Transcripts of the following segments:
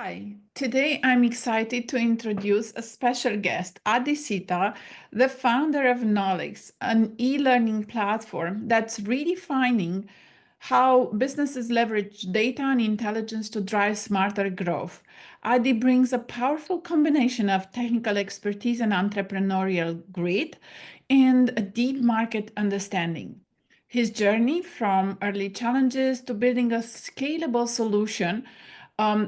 Hi, today I'm excited to introduce a special guest, Sita, the founder of Knolyx, an e-learning platform that's redefining how businesses leverage data and intelligence to drive smarter growth. Adi brings a powerful combination of technical expertise and entrepreneurial grit and a deep market understanding. His journey from early challenges to building a scalable solution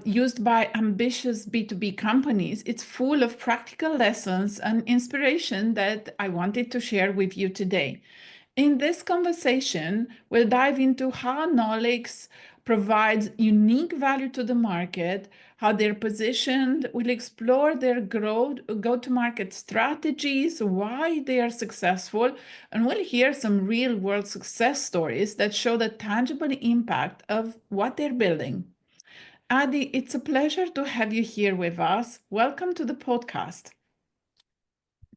used by ambitious B2B companies, it's full of practical lessons and inspiration that I wanted to share with you today. In this conversation, we'll dive into how Knolyx provides unique value to the market, how they're positioned, we'll explore their growth, go-to-market strategies, why they are successful, and we'll hear some real-world success stories that show the tangible impact of what they're building. Adi, it's a pleasure to have you here with us. Welcome to the podcast.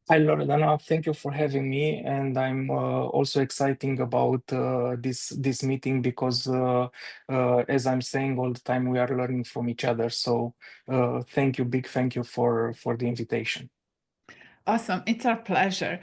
Hi, Loredana. Thank you for having me, and I'm also excited about this meeting because, as I'm saying all the time, we are learning from each other. So, thank you, big thank you for the invitation. Awesome, it's our pleasure.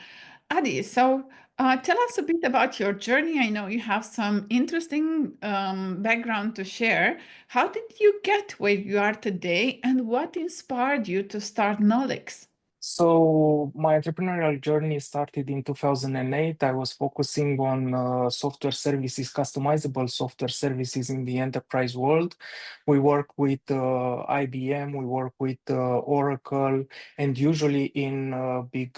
Adi, so tell us a bit about your journey. I know you have some interesting background to share. How did you get where you are today, and what inspired you to start Knolyx? So my entrepreneurial journey started in 2008. I was focusing on software services, customizable software services in the enterprise world. We work with IBM, we work with Oracle, and usually in big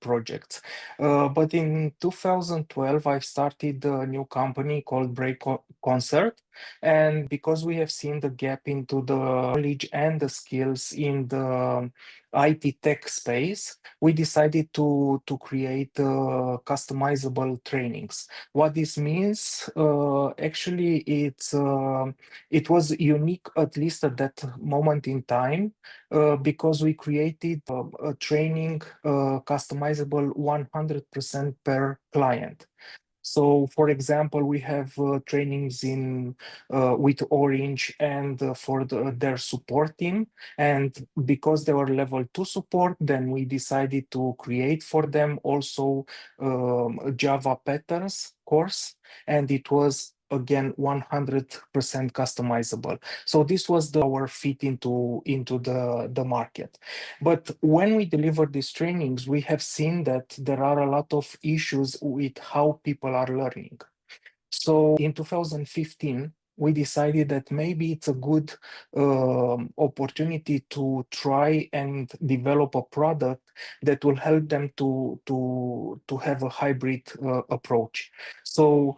projects. But in 2012, I started a new company called Break Concert. And because we have seen the gap into the knowledge and the skills in the IT tech space, we decided to create customizable trainings. What this means, actually, it was unique, at least at that moment in time, because we created a training customizable 100% per client. So, for example, we have trainings in with Orange and for their support team. And because they were level 2 support, then we decided to create for them also Java patterns course. And it was again 100% customizable. So this was our fit into the market. But when we deliver these trainings, we have seen that there are a lot of issues with how people are learning. So in 2015, we decided that maybe it's a good opportunity to try and develop a product that will help them to have a hybrid approach. So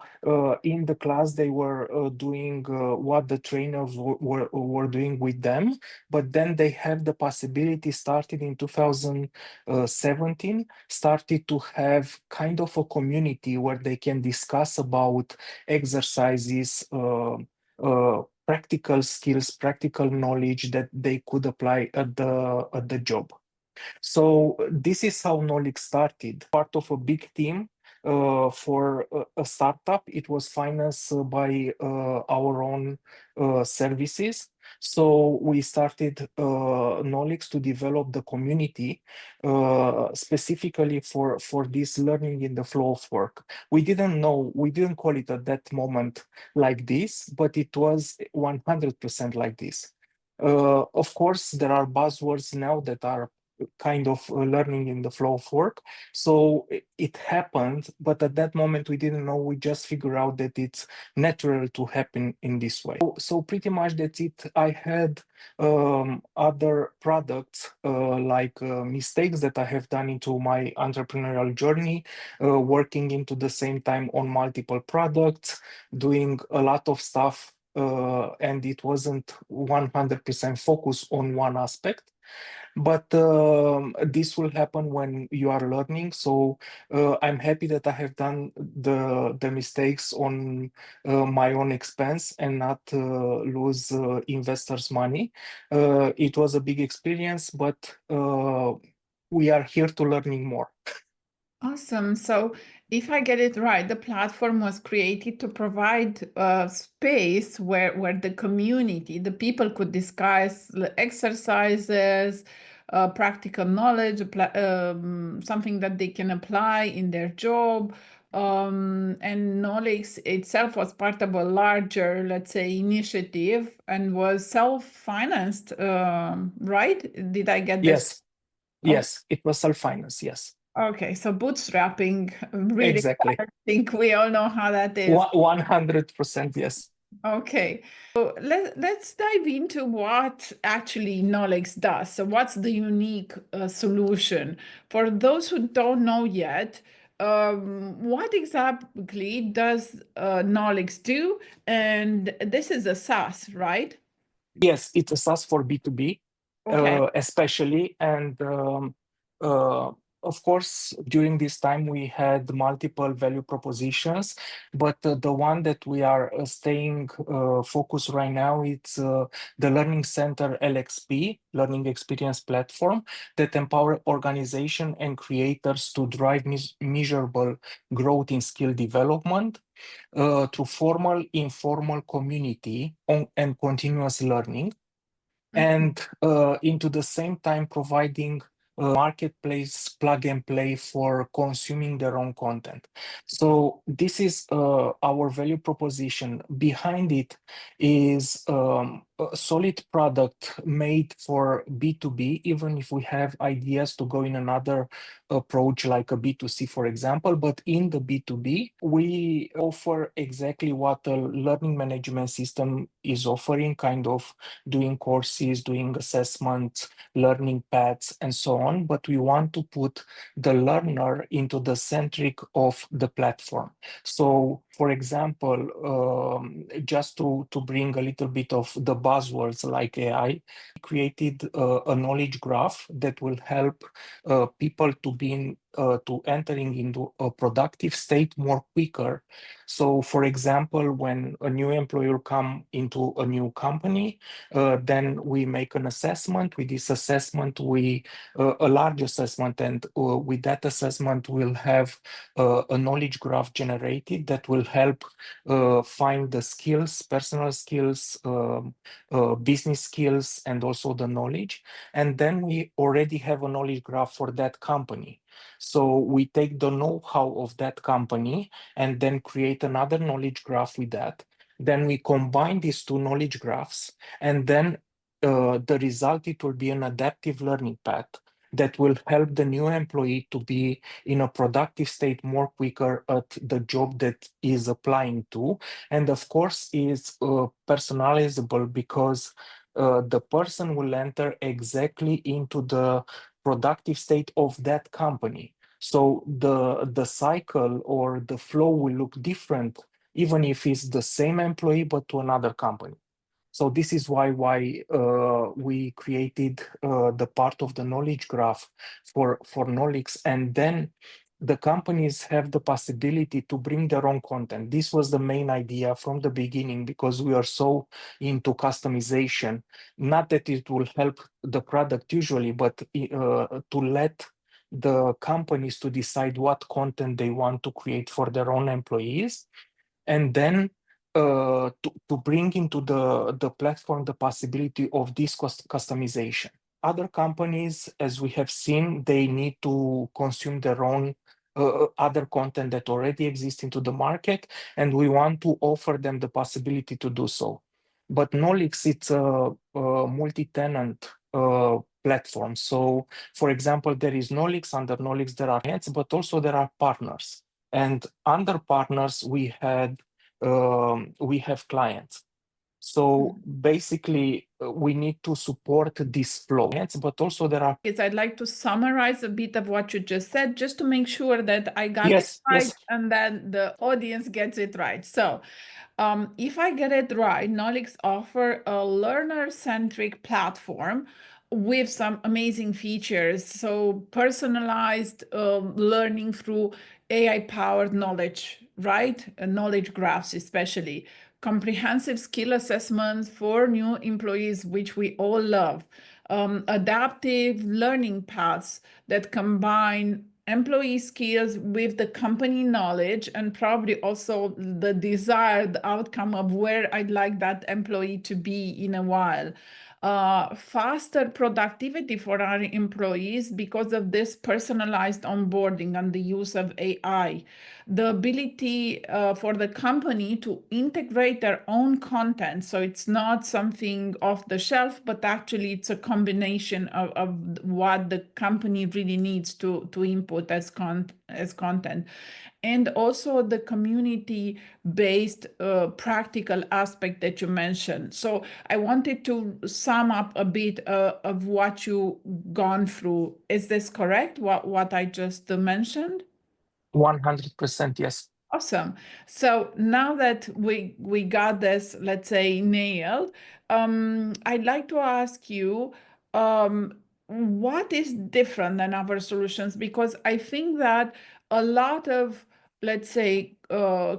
in the class, they were doing what the trainers were doing with them, but then they have the possibility, started in 2017, started to have kind of a community where they can discuss about exercises, practical skills, practical knowledge that they could apply at the job. So this is how Knolyx started. Part of a big team for a startup. It was financed by our own services. So we started Knolyx to develop the community specifically for this learning in the flow of work. We didn't call it at that moment like this, but it was 100% like this. Of course, there are buzzwords now that are kind of learning in the flow of work. So it happened, but at that moment we didn't know. We just figured out that it's natural to happen in this way. So pretty much that's it. I had other products like mistakes that I have done into my entrepreneurial journey, working into the same time on multiple products, doing a lot of stuff, and it wasn't 100% focused on one aspect. But this will happen when you are learning. So I'm happy that I have done the mistakes on my own expense and not lose investors' money. It was a big experience, but we are here to learning more. Awesome. So If I get it right, the platform was created to provide a space where the community, the people could discuss the exercises, practical knowledge, something that they can apply in their job. And Knolyx itself was part of a larger, let's say, initiative and was self-financed, right? Did I get this? Yes, Oh, yes, it was self-finance. Yes, okay, so bootstrapping, really, exactly. I think we all know how that is. 100%. Yes. Okay, so let's dive into what actually Knolyx does. So what's the unique solution? For those who don't know yet, what exactly does Knolyx do? And this is a SaaS, right? Yes, it's a SaaS for B2B, Okay. especially. And uh, of course, during this time, we had multiple value propositions, but the one that we are staying focused right now, it's the Learning Center LXP, Learning Experience Platform, that empower organization and creators to drive measurable growth in skill development through formal, informal community and continuous learning, Mhm. and into the same time providing a marketplace plug and play for consuming their own content. So this is our value proposition. Behind it is a solid product made for B2B, even if we have ideas to go in another approach like a B2C, for example. But in the B2B, we offer exactly what a learning management system is offering, kind of doing courses, doing assessments, learning paths, and so on. But we want to put the learner into the centric of the platform. So, for example, just to bring a little bit of the buzzwords like AI, we created a knowledge graph that will help people to to entering into a productive state more quicker. So, for example, when a new employer come into a new company, then we make an assessment. With this assessment, a large assessment, and with that assessment, we'll have a knowledge graph generated that will help find the skills, personal skills, business skills, and also the knowledge. And then we already have a knowledge graph for that company. So we take the know-how of that company and then create another knowledge graph with that. Then we combine these two knowledge graphs, and then the result, it will be an adaptive learning path that will help the new employee to be in a productive state more quicker at the job that is applying to. And of course, is personalizable because the person will enter exactly into the productive state of that company. So the cycle or the flow will look different, even if it's the same employee but to another company. So this is why we created the part of the knowledge graph for Knolyx, and then the companies have the possibility to bring their own content. This was the main idea from the beginning, because we are so into customization. Not that it will help the product usually, but to let the companies to decide what content they want to create for their own employees, and then to bring into the platform the possibility of this customization. Other companies, as we have seen, they need to consume their own other content that already exists into the market, and we want to offer them the possibility to do so. But Knolyx, it's a multi-tenant platform. So, for example, there is Knolyx. Under Knolyx, there are clients, but also there are partners. And under partners, we have clients. So basically, we need to support this flow. But also there are. I'd like to summarize a bit of what you just said, just to make sure that I got it Yes, right yes, and that the audience gets it right. So, if I get it right, Knolyx offer a learner-centric platform with some amazing features. So personalized learning through AI-powered knowledge, right? Knowledge graphs, especially comprehensive skill assessments for new employees, which we all love. Adaptive learning paths that combine employee skills with the company knowledge, and probably also the desired outcome of where I'd like that employee to be in a while. Faster productivity for our employees because of this personalized onboarding and the use of AI. The ability for the company to integrate their own content. So it's not something off the shelf, but actually it's a combination of what the company really needs to input as content. And also the community based practical aspect that you mentioned. So I wanted to sum up a bit of what you gone through. Is this correct? What I just mentioned? 100% yes. Awesome. So now that we got this, let's say, nailed, I'd like to ask you, what is different than our solutions? Because I think that a lot of, let's say,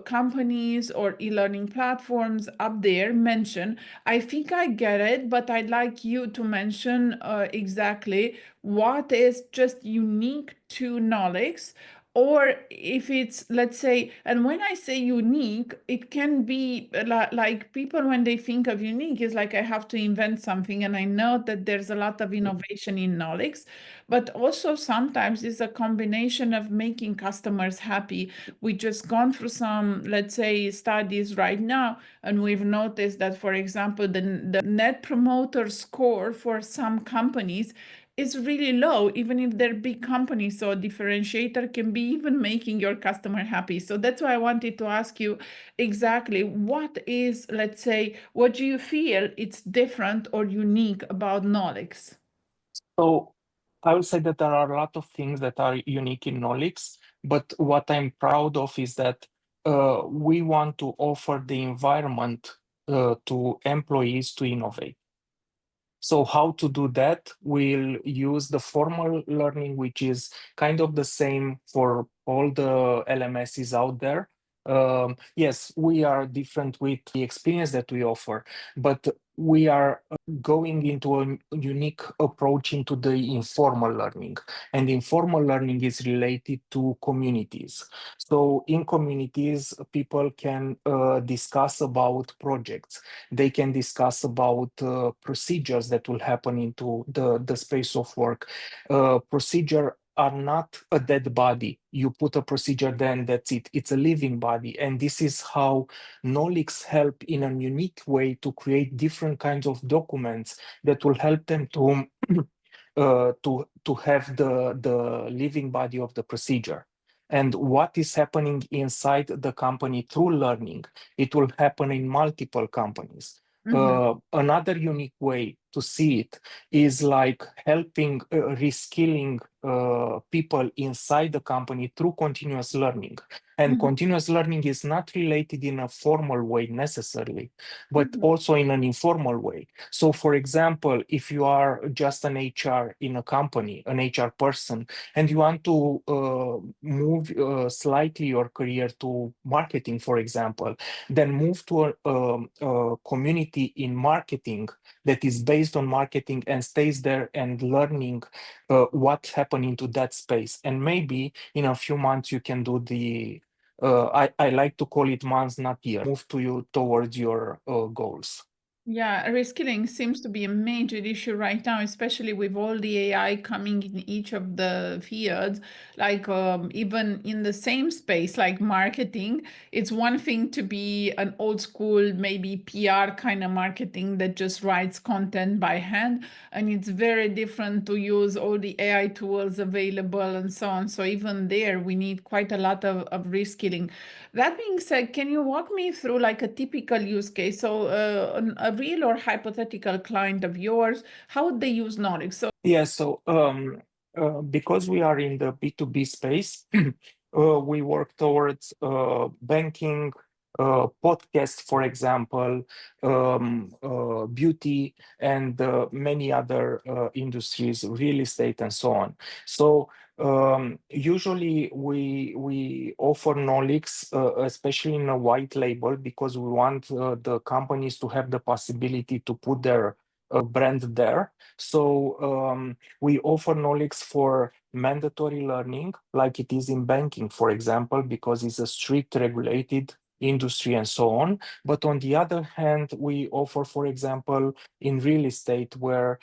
companies or e-learning platforms up there mention, I think I get it, but I'd like you to mention exactly what is just unique to Knolyx, or if it's, let's say, and when I say unique, it can be like people, when they think of unique, is like I have to invent something. And I know that there's a lot of innovation in Knolyx, but also sometimes it's a combination of making customers happy. We just gone through some, let's say, studies right now, and we've noticed that, for example, the net promoter score for some companies is really low, even if they're big companies. So a differentiator can be even making your customer happy. So that's why I wanted to ask you exactly what is, let's say, what do you feel it's different or unique about Knolyx? So I will say that there are a lot of things that are unique in Knolyx, but what I'm proud of is that we want to offer the environment to employees to innovate. So how to do that? We'll use the formal learning, which is kind of the same for all the LMSs out there. Yes, we are different with the experience that we offer, but we are going into a unique approach into the informal learning. And informal learning is related to communities. So in communities, people can discuss about projects. They can discuss about procedures that will happen into the space of work. Procedure are not a dead body. You put a procedure, then that's it. It's a living body. And this is how Knolyx help in a unique way to create different kinds of documents that will help them to to have the living body of the procedure. And what is happening inside the company through learning, it will happen in multiple companies. Mhm, Another unique way to see it is like helping reskilling people inside the company through continuous learning. And mhm, continuous learning is not related in a formal way necessarily, but mhm, also in an informal way. So, for example, if you are just an HR in a company, an HR person, and you want to move slightly your career to marketing, for example, then move to a community in marketing that is based on marketing and stays there and learning what's happening to that space. And maybe in a few months you can do the I like to call it months, not years, move to you towards your goals. Yeah, reskilling seems to be a major issue right now, especially with all the AI coming in each of the fields. Like even in the same space, like marketing, it's one thing to be an old school, maybe PR kind of marketing that just writes content by hand, and it's very different to use all the AI tools available and so on. So even there, we need quite a lot of reskilling. That being said, can you walk me through like a typical use case? So, a real or hypothetical client of yours, how would they use Knolyx? So, Yeah, so because we are in the B2B space, we work towards banking, podcast, for example, beauty, and many other industries, real estate, and so on. So usually we offer Knolyx, especially in a white label, because we want the companies to have the possibility to put their brand there. So we offer Knolyx for mandatory learning, like it is in banking, for example, because it's a strict regulated industry and so on. But on the other hand, we offer, for example, in real estate, where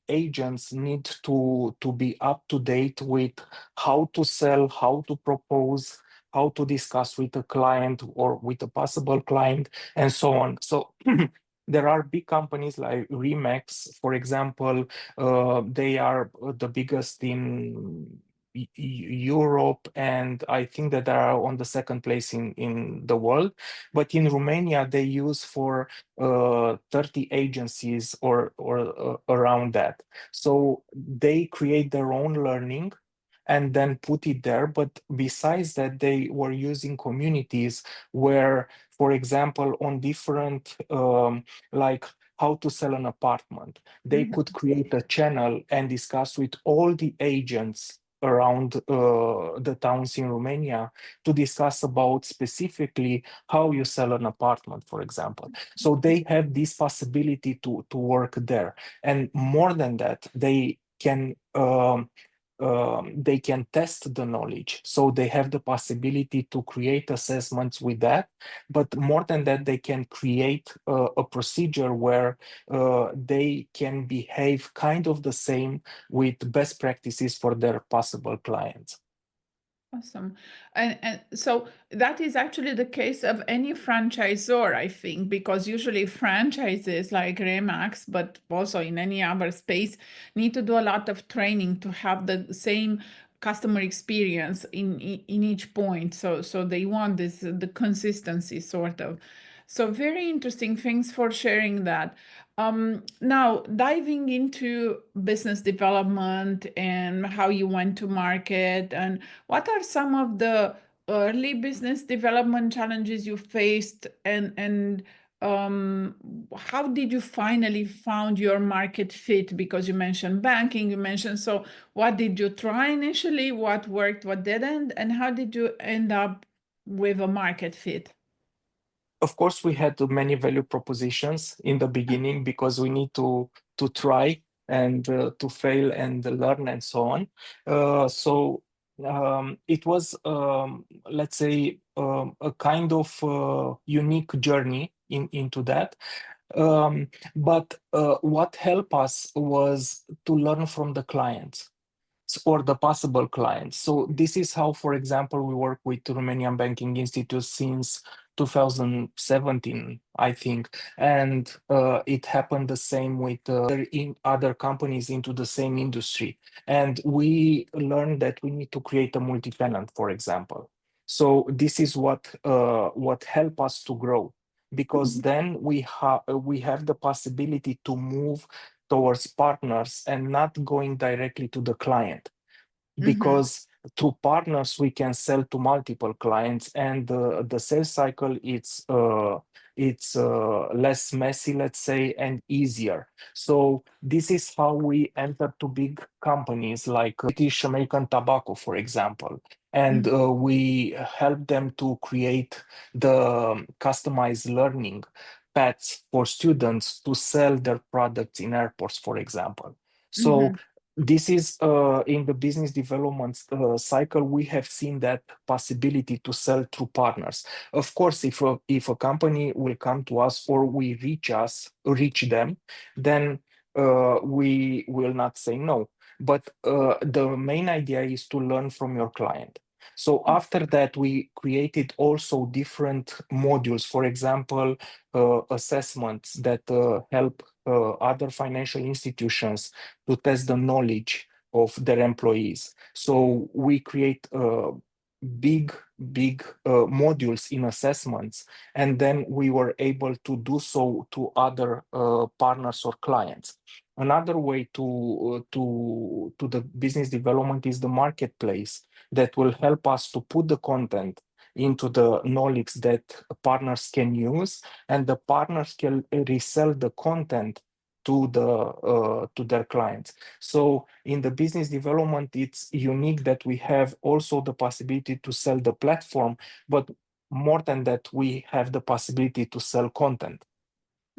agents need to be up to date with how to sell, how to propose, how to discuss with a client or with a possible client, and so on. So there are big companies like Remax, for example. They are the biggest in Europe, and I think that they are on the second place in the world. But in Romania, they use for 30 agencies or around that. So they create their own learning and then put it there. But besides that, they were using communities where, for example, on different, like how to sell an apartment, they could create a channel and discuss with all the agents around the towns in Romania to discuss about specifically how you sell an apartment, for example. So they have this possibility to work there. And more than that, they can test the knowledge. So they have the possibility to create assessments with that. But more than that, they can create a procedure where they can behave kind of the same with best practices for their possible clients. Awesome. And so that is actually the case of any franchisor, I think, because usually franchises like Remax, but also in any other space, need to do a lot of training to have the same customer experience in each point. So they want this the consistency sort of. So very interesting. Thanks for sharing that. Now, diving into business development and how you went to market, and what are some of the early business development challenges you faced, and how did you finally found your market fit? Because you mentioned banking, you mentioned, so what did you try initially, what worked, what didn't, and how did you end up with a market fit? Of course, we had many value propositions in the beginning because we need to try and to fail and learn and so on. It was, let's say, a kind of unique journey into that. But what helped us was to learn from the clients or the possible clients. So this is how, for example, we work with the Romanian Banking Institute since 2017, I think, and it happened the same with in other companies into the same industry. And we learned that we need to create a multi-tenant, for example. So this is what helped us to grow, because then we have the possibility to move towards partners and not going directly to the client, Mhm. because through partners we can sell to multiple clients, and the sales cycle it's less messy, let's say, and easier. So this is how we enter to big companies like British American Tobacco, for example, and we help them to create the customized learning paths for students to sell their products in airports, for example. So Mhm. this is in the business development cycle, we have seen that possibility to sell through partners. Of course, if a company will come to us or we reach them, then we will not say no. But the main idea is to learn from your client. So after that, we created also different modules, for example, assessments that help other financial institutions to test the knowledge of their employees. So we create big modules in assessments, and then we were able to do so to other partners or clients. Another way to the business development is the marketplace that will help us to put the content into the Knolyx that partners can use, and the partners can resell the content to their clients. So in the business development, it's unique that we have also the possibility to sell the platform, but more than that, we have the possibility to sell content.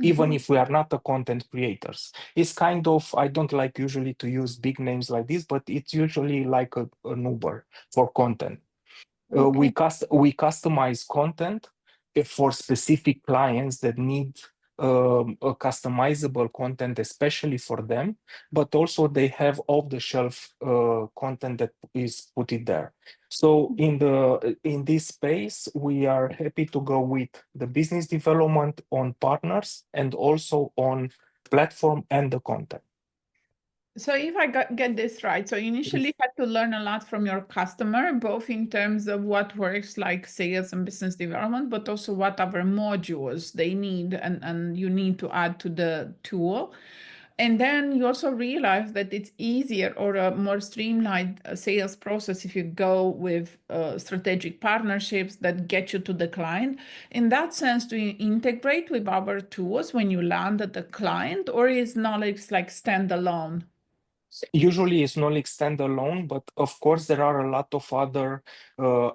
even if we are not a content creators. It's kind of, I don't like usually to use big names like this, but it's usually like an Uber for content. Okay. We customize content for specific clients that need a customizable content, especially for them, but also they have off-the-shelf content that is put it there. So in this space, we are happy to go with the business development on partners and also on platform and the content. So if I get this right, so you initially had to learn a lot from your customer, both in terms of what works like sales and business development, but also what other modules they need and you need to add to the tool. And then you also realize that it's easier or a more streamlined sales process if you go with strategic partnerships that get you to the client. In that sense, do you integrate with our tools when you land at the client, or is Knolyx like standalone? Usually it's not like standalone, but of course there are a lot of other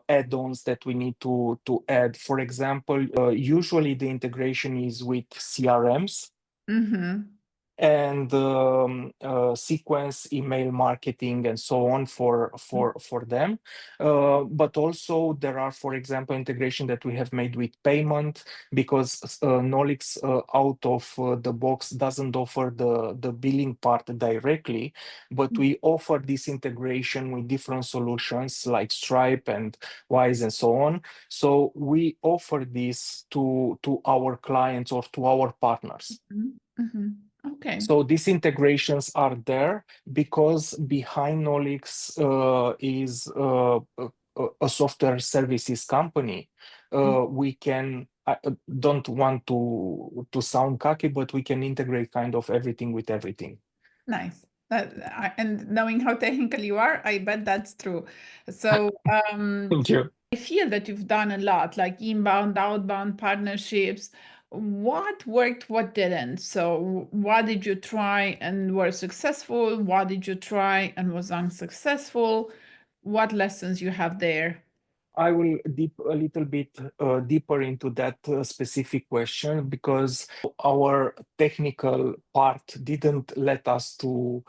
add-ons that we need to add. For example, usually the integration is with CRMs Mm-hmm. and sequence email marketing and so on for them, but also there are, for example, integration that we have made with payment, because Knolyx out of the box doesn't offer the billing part directly, but we offer this integration with different solutions like Stripe and Wise and so on. So we offer this to our clients or to our partners. Mm-hmm. Okay. So these integrations are there because behind Knolyx is a software services company. We can, I don't want to sound cocky, but we can integrate kind of everything with everything. Nice. And knowing how technical you are, I bet that's true. So Thank you. I feel that you've done a lot, like inbound, outbound partnerships. What worked, what didn't? So what did you try and were successful? What did you try and was unsuccessful? What lessons you have there? I will deep a little bit deeper into that specific question, because our technical part didn't let us to,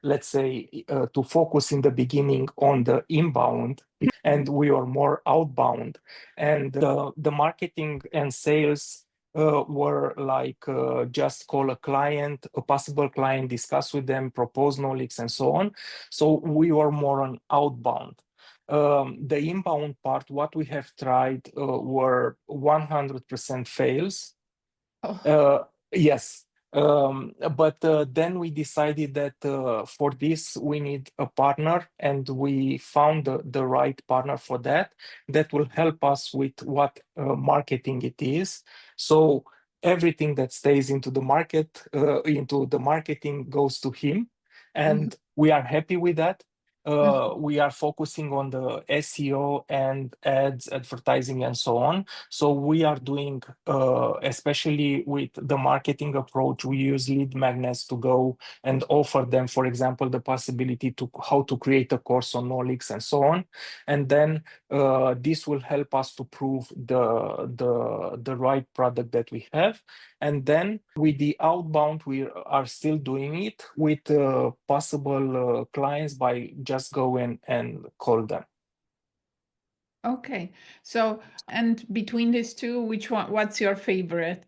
let's say, to focus in the beginning on the inbound, and we are more outbound. And the marketing and sales were like just call a client, a possible client, discuss with them, propose Knolyx, and so on. So we were more on outbound. The inbound part, what we have tried were 100% fails. Oh, Uh, yes, but then we decided that for this we need a partner, and we found the right partner for that, that will help us with what marketing it is. So everything that stays into the market, into the marketing, goes to him, mhm, and we are happy with that. mhm. We are focusing on the SEO and ads, advertising, and so on. So we are doing, especially with the marketing approach, we use lead magnets to go and offer them, for example, the possibility to how to create a course on Knolyx and so on. And then this will help us to prove the right product that we have. And then with the outbound, we are still doing it with possible clients by just going and call them. Okay. So, and between these two, which one, what's your favorite?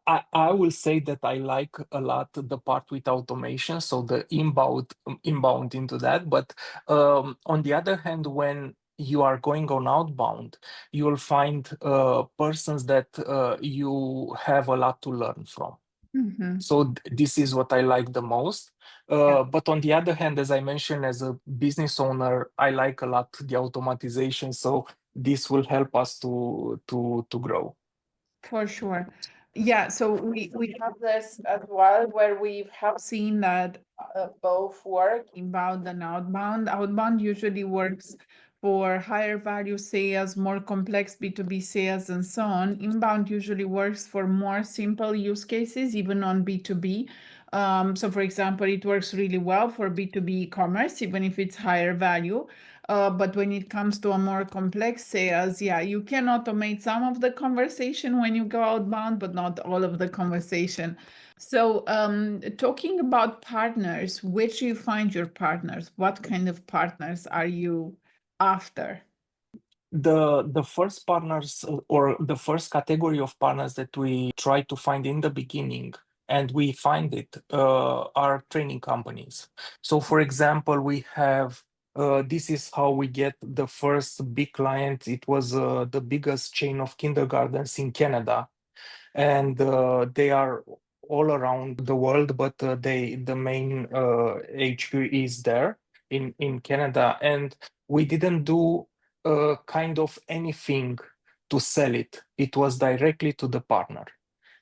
I will say that I like a lot the part with automation, so the inbound into that. But on the other hand, when you are going on outbound, you will find persons that you have a lot to learn from. Mhm. So this is what I like the most. Yeah, But on the other hand, as I mentioned, as a business owner, I like a lot the automatization. So this will help us to grow. for sure. Yeah, so we have this as well where we have seen that both work, inbound and outbound. Outbound usually works for higher value sales, more complex B2B sales, and so on. Inbound usually works for more simple use cases, even on B2B. So, for example, it works really well for B2B commerce, even if it's higher value. But when it comes to a more complex sales, yeah, you can automate some of the conversation when you go outbound, but not all of the conversation. So, talking about partners, where do you find your partners? What kind of partners are you after? The first partners or the first category of partners that we try to find in the beginning, and we find it, are training companies. So for example, we have this is how we get the first big client. It was the biggest chain of kindergartens in Canada, and they are all around the world, but the main HQ is there in Canada, and we didn't do kind of anything to sell it. It was directly to the partner,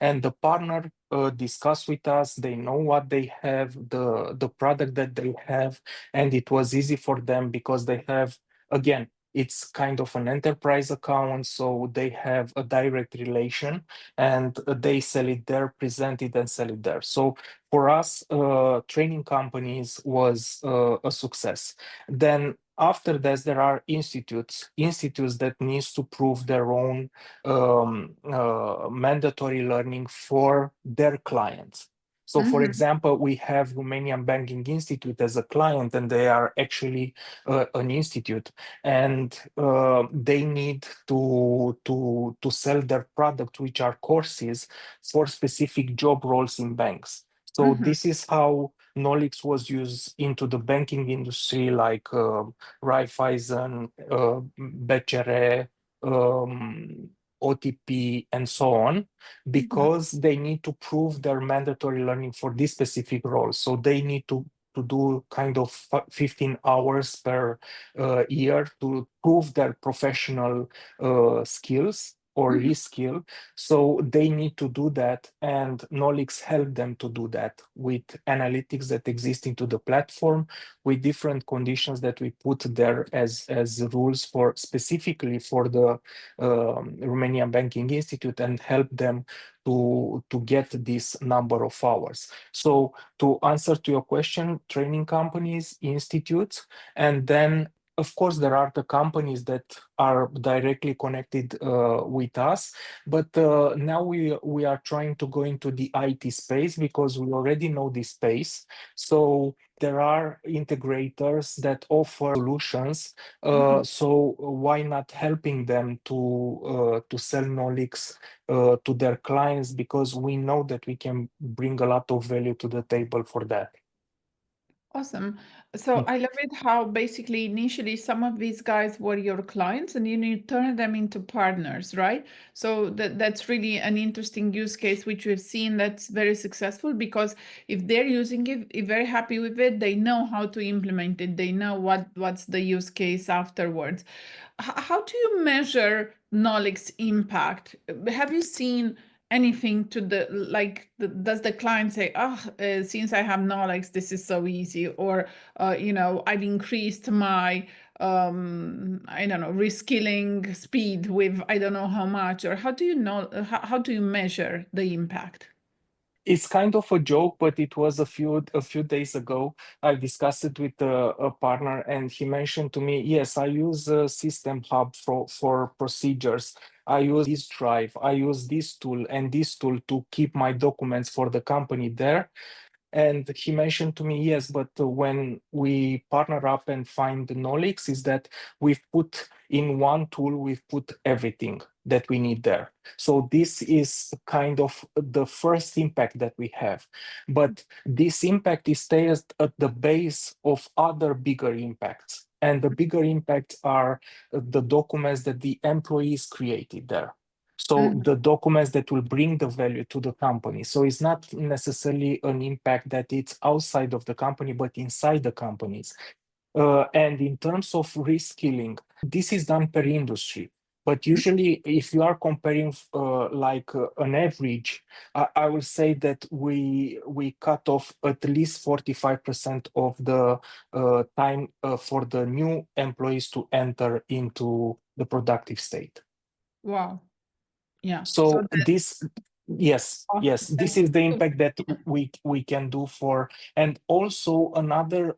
and the partner discussed with us. They know what they have, the product that they have, and it was easy for them because they have, again, it's kind of an enterprise account, so they have a direct relation, and they sell it there, present it, and sell it there. So for us, training companies was a success. Then after this, there are institutes that needs to prove their own mandatory learning for their clients. So, for Mhm. example, we have Romanian Banking Institute as a client, and they are actually an institute, and they need to sell their product, which are courses for specific job roles in banks. So Mhm. this is how Knolyx was used into the banking industry, like Raiffeisen, BCR, OTP, and so on, Mhm. because they need to prove their mandatory learning for this specific role. So they need to do kind of 15 hours per year to prove their professional skills or Mhm. reskill. So they need to do that, and Knolyx help them to do that with analytics that exist into the platform, with different conditions that we put there as rules for specifically for the Romanian Banking Institute, and help them to get this number of hours. So to answer to your question, training companies, institutes, and then of course there are the companies that are directly connected with us, but now we are trying to go into the IT space because we already know this space. So there are integrators that offer solutions. Mhm. So why not helping them to sell Knolyx to their clients, because we know that we can bring a lot of value to the table for that. Awesome. So I love it how basically initially some of these guys were your clients and you turn them into partners, right? So that's really an interesting use case which we've seen that's very successful, because if they're using it, if they're happy with it, they know how to implement it. They know what's the use case afterwards. How do you measure Knolyx impact? Have you seen anything to the like does the client say, oh, since I have Knolyx, this is so easy, or I've increased my I don't know, reskilling speed with I don't know how much, or how do you know, how do you measure the impact? It's kind of a joke, but it was a few days ago. I discussed it with a partner, and he mentioned to me, yes, I use a System Hub for procedures. I use this drive, I use this tool and this tool to keep my documents for the company there. And he mentioned to me, yes, but when we partner up and find the Knolyx, is that we've put in one tool, we've put everything that we need there. So this is kind of the first impact that we have. But this impact is stays at the base of other bigger impacts. And the bigger impacts are the documents that the employees created there. So Mhm. the documents that will bring the value to the company. So it's not necessarily an impact that it's outside of the company, but inside the companies. And in terms of reskilling, this is done per industry. But usually, if you are comparing an average, I will say that we cut off at least 45% of the time for the new employees to enter into the productive state. Wow. Yeah. So So that. Yes, yes, this That's is the super. impact that we can do for, and also another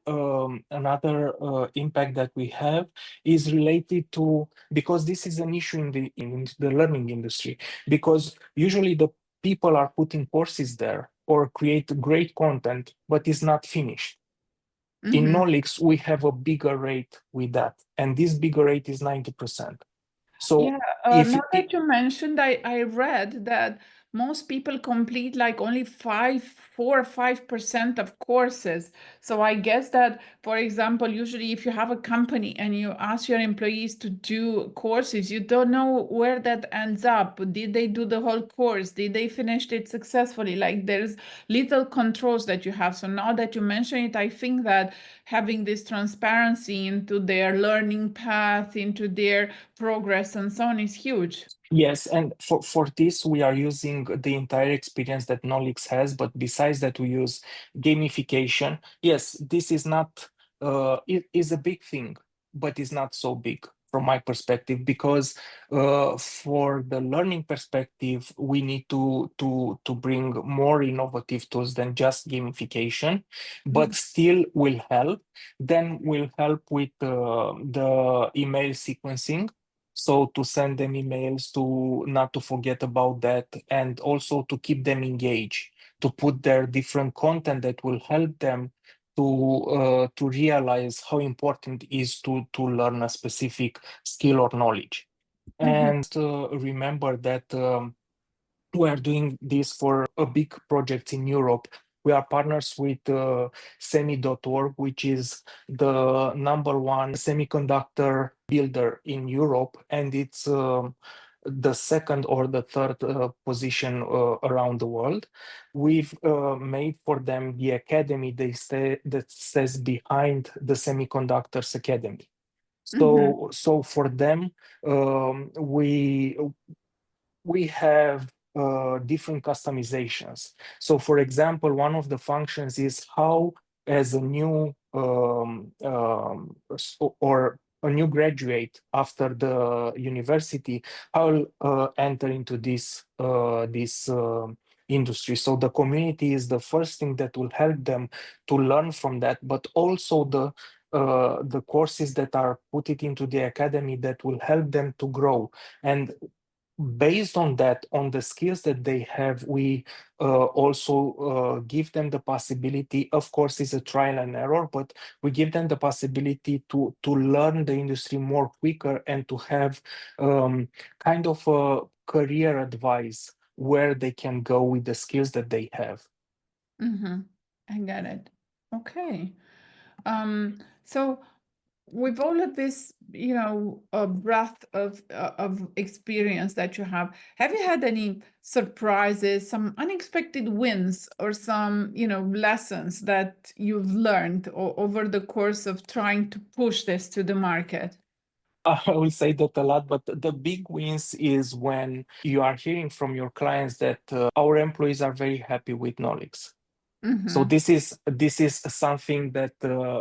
impact that we have is related to, because this is an issue in the learning industry, because usually the people are putting courses there or create great content, but it's not finished. In Mhm. Knolyx, we have a bigger rate with that, and this bigger rate is 90%. So Yeah, if now that you mentioned, I read that most people complete like only 4 or 5% of courses. So I guess that, for example, usually if you have a company and you ask your employees to do courses, you don't know where that ends up. Did they do the whole course? Did they finish it successfully? Like there's little controls that you have. So now that you mention it, I think that having this transparency into their learning path, into their progress and so on is huge. Yes, and for this we are using the entire experience that Knolyx has, but besides that we use gamification. Yes, this is not it is a big thing, but it's not so big from my perspective, because for the learning perspective we need to bring more innovative tools than just gamification, but Mhm. still will help. Then will help with the email sequencing, so to send them emails, to not to forget about that, and also to keep them engaged, to put their different content that will help them to realize how important it is to learn a specific skill or knowledge. Mhm. And remember that we are doing this for a big project in Europe. We are partners with semi.org, which is the number one semiconductor builder in Europe, and it's the second or the third position around the world. We've made for them the academy that says behind the Semiconductors Academy. Mhm. So for them, we have different customizations. So, for example, one of the functions is how, as a new or a new graduate after the university, how enter into this industry. So the community is the first thing that will help them to learn from that, but also the courses that are put it into the academy that will help them to grow. And based on that, on the skills that they have, we also give them the possibility, of course it's a trial and error, but we give them the possibility to learn the industry more quicker and to have kind of a career advice where they can go with the skills that they have. Mhm. I get it. Okay. So with all of this, a breadth of experience that you have you had any surprises, some unexpected wins, or some, lessons that you've learned over the course of trying to push this to the market? I will say that a lot, but the big wins is when you are hearing from your clients that our employees are very happy with Knolyx. So Mm-hmm. this is something that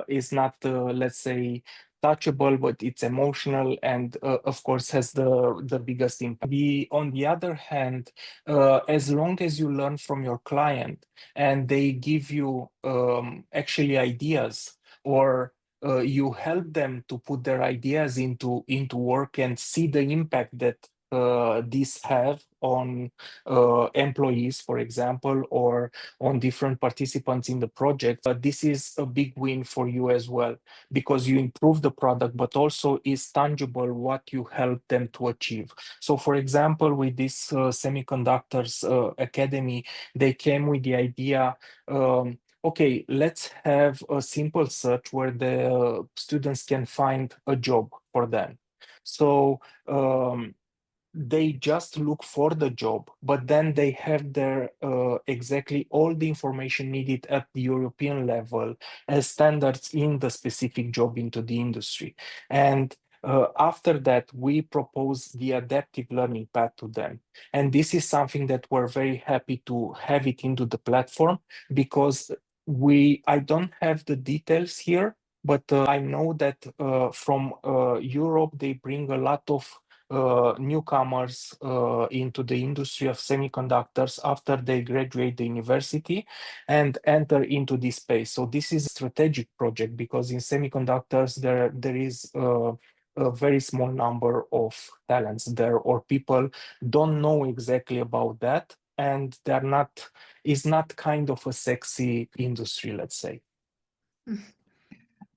is not, let's say, touchable, but it's emotional, and of course has the biggest impact. On the other hand, as long as you learn from your client and they give you actually ideas, or you help them to put their ideas into work and see the impact that these have on employees, for example, or on different participants in the project. This is a big win for you as well, because you improve the product, but also is tangible what you help them to achieve. So, for example, with this Semiconductors Academy, they came with the idea, okay, let's have a simple search where the students can find a job for them. So, they just look for the job, but then they have their exactly all the information needed at the European level as standards in the specific job into the industry. And after that, we propose the adaptive learning path to them. And this is something that we're very happy to have it into the platform, because I don't have the details here, but I know that from Europe, they bring a lot of newcomers into the industry of semiconductors after they graduate the university and enter into this space. So this is a strategic project because in semiconductors there is a very small number of talents there, or people don't know exactly about that, and they're not, is not kind of a sexy industry, let's say.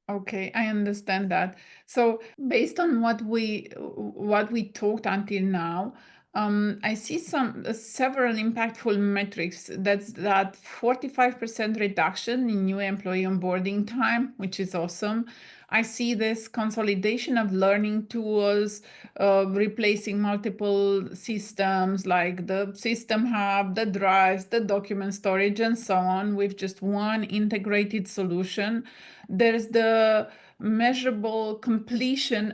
Okay, I understand that. So based on what we talked until now, I see several impactful metrics. That's that 45% reduction in new employee onboarding time, which is awesome. I see this consolidation of learning tools, replacing multiple systems like the system hub, the drives, the document storage, and so on, with just one integrated solution. There's the measurable completion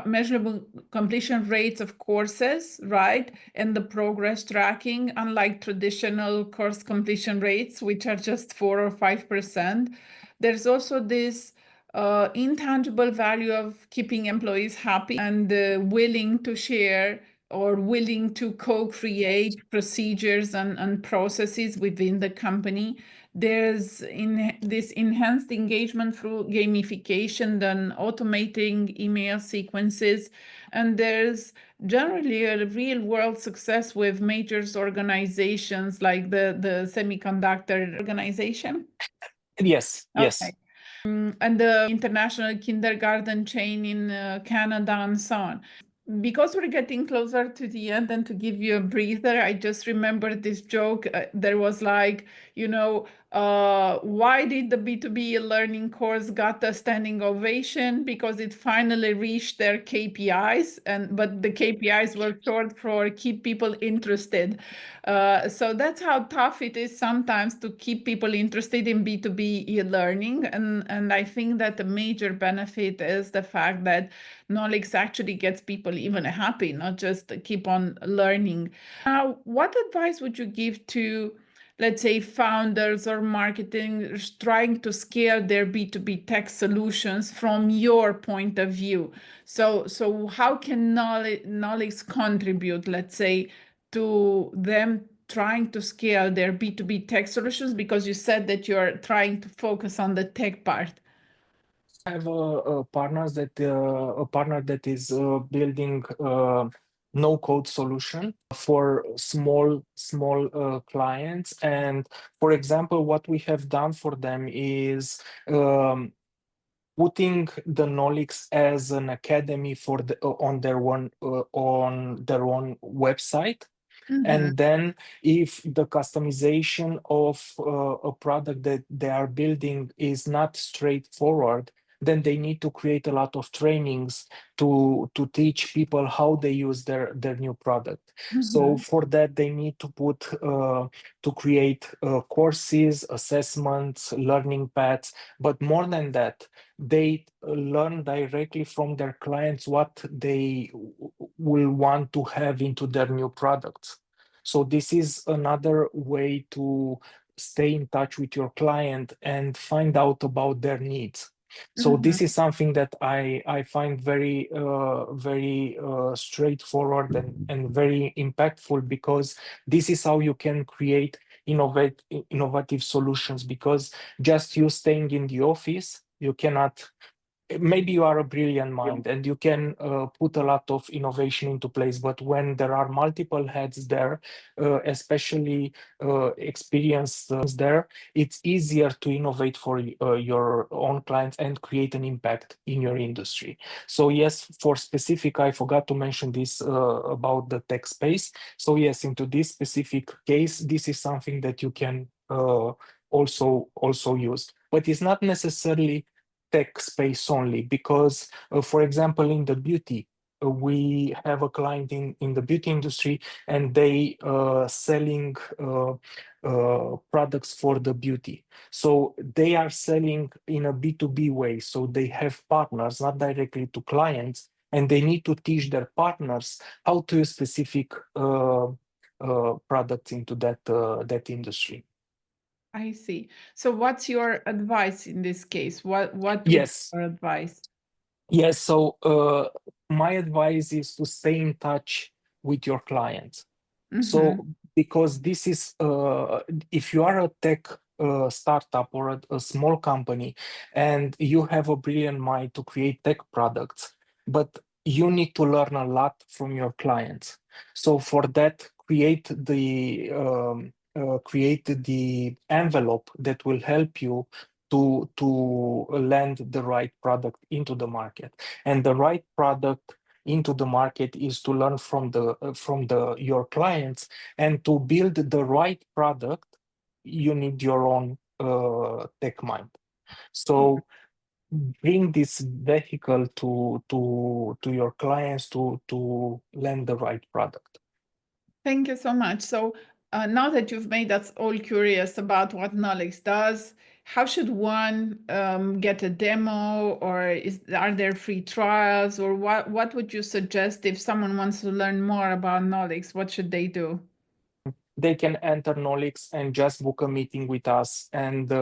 measurable completion rates of courses, right? And the progress tracking, unlike traditional course completion rates, which are just 4 or 5%. There's also this intangible value of keeping employees happy and willing to share or willing to co-create procedures and processes within the company. There's this enhanced engagement through gamification, then automating email sequences, and there's generally a real world success with major organizations like the semiconductor organization. Yes, Okay. yes. And the international kindergarten chain in Canada and so on. Because we're getting closer to the end, and to give you a breather, I just remembered this joke. There was like, why did the B2B learning course got a standing ovation? Because it finally reached their KPIs, but the KPIs were short for keep people interested. So that's how tough it is sometimes to keep people interested in B2B e-learning. And I think that the major benefit is the fact that Knolyx actually gets people even happy, not just keep on learning. Now, what advice would you give to, let's say, founders or marketers trying to scale their B2B tech solutions from your point of view? So how can Knolyx contribute, let's say, to them trying to scale their B2B tech solutions? Because you said that you're trying to focus on the tech part. I have a partner that is building no code solution for small clients. And for example, what we have done for them is putting the Knolyx as an academy for on their own website. And then if the customization of a product that they are building is not straightforward, then they need to create a lot of trainings to teach people how they use their new product. So for that, they need to to create courses, assessments, learning paths. But more than that, they learn directly from their clients what they will want to have into their new products. So this is another way to stay in touch with your client and find out about their needs. So this is something that I find very straightforward and very impactful, because this is how you can create innovative solutions. Because just you staying in the office, you cannot. Maybe you are a brilliant mind and you can put a lot of innovation into place, but when there are multiple heads there, especially experienced there, it's easier to innovate for your own clients and create an impact in your industry. So yes, for specific, I forgot to mention this about the tech space. So yes, into this specific case, this is something that you can also use, but it's not necessarily tech space only, because for example, in the beauty, we have a client in the beauty industry, and they selling products for the beauty. So they are selling in a B2B way. So they have partners, not directly to clients, and they need to teach their partners how to use specific products into that industry. I see. So what's your advice in this case? What would be Yes. your advice? Yes, so my advice is to stay in touch with your clients. Mm-hmm. So, because this is, if you are a tech startup or a small company and you have a brilliant mind to create tech products, but you need to learn a lot from your clients. So, for that, create the envelope that will help you to land the right product into the market, and the right product into the market is to learn from the your clients, and to build the right product you need your own tech mind. So bring this vehicle to your clients to land the right product. Thank you so much. So now that you've made us all curious about what Knolyx does, how should one get a demo, or are there free trials, or what would you suggest if someone wants to learn more about Knolyx? What should they do? They can enter Knolyx and just book a meeting with us. And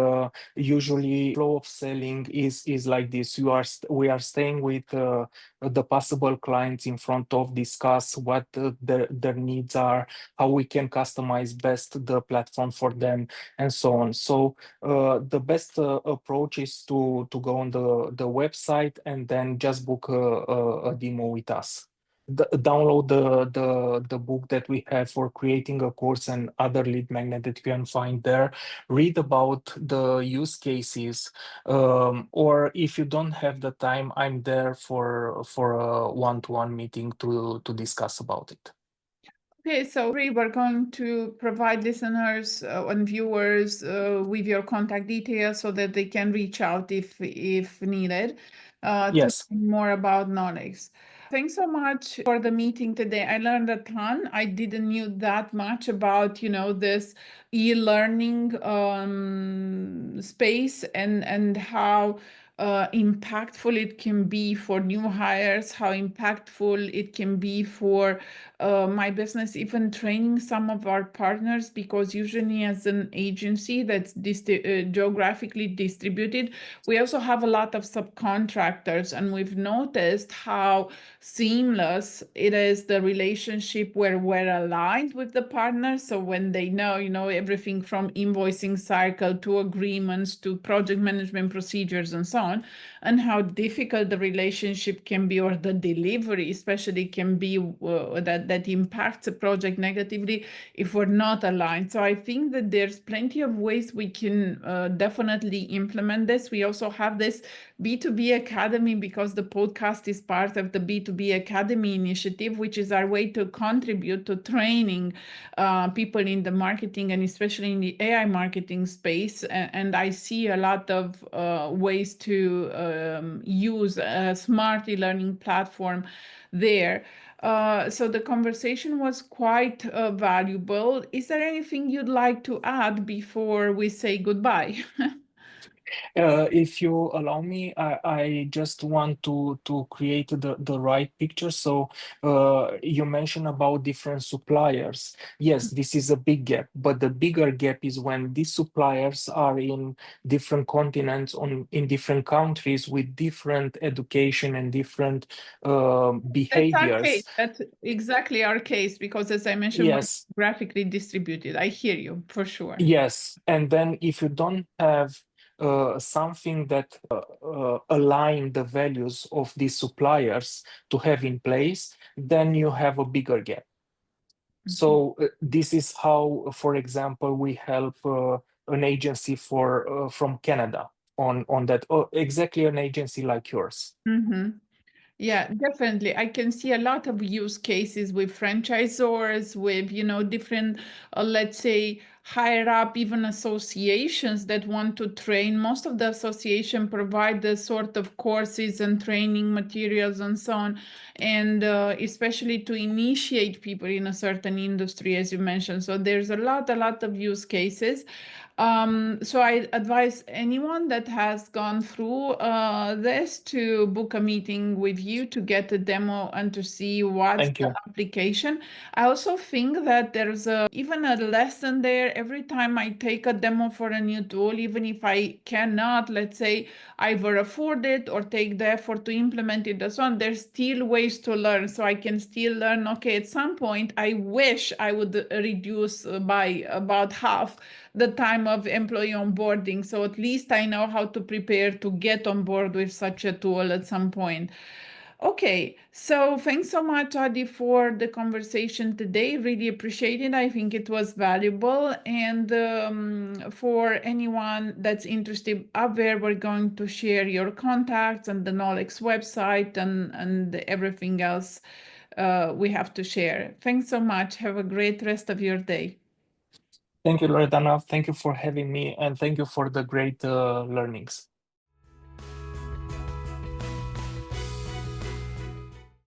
usually, flow of selling is like this. We are staying with the possible clients in front of, discuss what their needs are, how we can customize best the platform for them, and so on. So the best approach is to go on the website and then just book a demo with us. Download the book that we have for creating a course and other lead magnet that you can find there. Read about the use cases, or if you don't have the time, I'm there for a one-to-one meeting to discuss about it. Okay, so we're going to provide listeners and viewers with your contact details so that they can reach out if needed to Yes. learn more about Knolyx. Thanks so much for the meeting today. I learned a ton. I didn't knew that much about, this e-learning space and how impactful it can be for new hires, how impactful it can be for my business, even training some of our partners, because usually as an agency that's geographically distributed, we also have a lot of subcontractors, and we've noticed how seamless it is, the relationship where we're aligned with the partners. So when they know, everything from invoicing cycle to agreements to project management procedures and so on, and how difficult the relationship can be, or the delivery especially can be, that impacts a project negatively if we're not aligned. So I think that there's plenty of ways we can definitely implement this. We also have this B2B Academy, because the podcast is part of the B2B Academy initiative, which is our way to contribute to training people in the marketing and especially in the AI marketing space. And I see a lot of ways to use a smart e-learning platform there. So the conversation was quite valuable. Is there anything you'd like to add before we say goodbye? If you allow me, I just want to create the right picture. So you mentioned about different suppliers. Yes, this is a big gap, but the bigger gap is when these suppliers are in different continents, in different countries with different education and different That's our case. behaviors. That's exactly our case, because as I mentioned, we're Yes. graphically distributed. I hear you for sure. Yes, and then if you don't have something that align the values of these suppliers to have in place, then you have a bigger gap. Mhm. So this is how, for example, we help an agency from Canada on that. Oh, exactly an agency like yours. Mhm. Yeah, definitely. I can see a lot of use cases with franchisors, with, different, let's say, higher up, even associations that want to train. Most of the association provide the sort of courses and training materials and so on. And especially to initiate people in a certain industry, as you mentioned. So there's a lot of use cases. So I advise anyone that has gone through this to book a meeting with you to get a demo and to see what's Thank the you. application. I also think that there's even a lesson there every time I take a demo for a new tool, even if I cannot, let's say, either afford it or take the effort to implement it and so on, there's still ways to learn. So I can still learn, okay, at some point, I wish I would reduce by about half the time of employee onboarding. So at least I know how to prepare to get on board with such a tool at some point. Okay, so thanks so much, Adi, for the conversation today. Really appreciate it. I think it was valuable. And for anyone that's interested up there, we're going to share your contacts and the Knolyx website and everything else we have to share. Thanks so much. Have a great rest of your day. Thank you, Loredana. Thank you for having me, and thank you for the great learnings.